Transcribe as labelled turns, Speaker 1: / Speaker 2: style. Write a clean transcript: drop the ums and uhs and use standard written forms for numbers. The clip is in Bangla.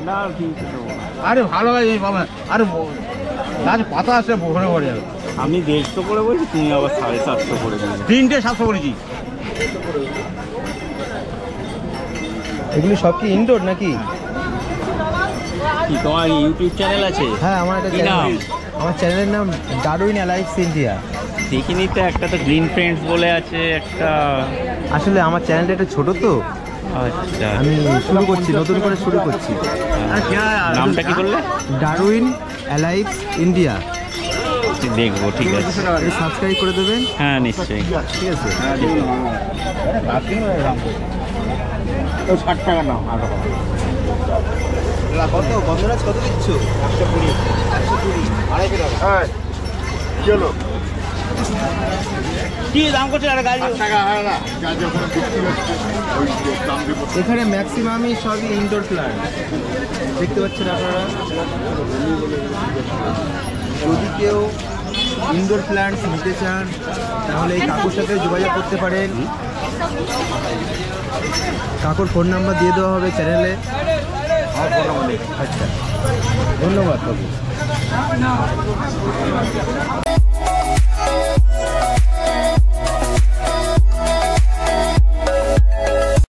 Speaker 1: না 300 দেবো না।
Speaker 2: আরে ভালো হয় এই বাবা, আরে গাছ পাতা আসে ভরে ভরে যাবে।
Speaker 1: আমি 150 করে বলছি, তুমি আবার 750 করে দিলে।
Speaker 2: 3টে 700 করেছি।
Speaker 3: এগুলি সব কি ইনডোর নাকি?
Speaker 1: কি তোমার ইউটিউব চ্যানেল আছে?
Speaker 3: হ্যাঁ, আমার একটা
Speaker 1: কি নাম?
Speaker 3: চ্যানেল, আমার চ্যানেলের নাম ডারউইন অ্যালাইভস ইন্ডিয়া।
Speaker 1: দেখিনি তো, একটা তো গ্রিন ফ্রেন্ডস বলে আছে একটা।
Speaker 3: আসলে আমার চ্যানেলটা একটু ছোট তো,
Speaker 1: আচ্ছা,
Speaker 3: আমি শুরু করছি, নতুন করে শুরু করছি।
Speaker 1: নামটা কি বললে?
Speaker 3: Darwin alives India.
Speaker 1: দেখবো, ঠিক আছে।
Speaker 3: সাবস্ক্রাইব করে দেবেন।
Speaker 1: হ্যাঁ, নিশ্চয়ই।
Speaker 3: ঠিক আছে।
Speaker 2: 60 টাকা নাও।
Speaker 3: কত গন্ধরাজ কত দিচ্ছ?
Speaker 2: 120 250 টাকা। কি হলো? কি দাম করছে আর গাড়ি টাকা হয় না, যা যখন বিক্রি হচ্ছে ওই দাম দিব।
Speaker 3: এখানে ম্যাক্সিমামই সবই ইনডোর প্ল্যান্ট দেখতে পাচ্ছেন আপনারা। যদি কেউ ইনডোর প্ল্যান্টস নিতে চান তাহলে এই কাকুর সাথে যোগাযোগ করতে পারেন। কাকুর ফোন নাম্বার দিয়ে দেওয়া হবে চ্যানেলে। আচ্ছা, ধন্যবাদ কাকু।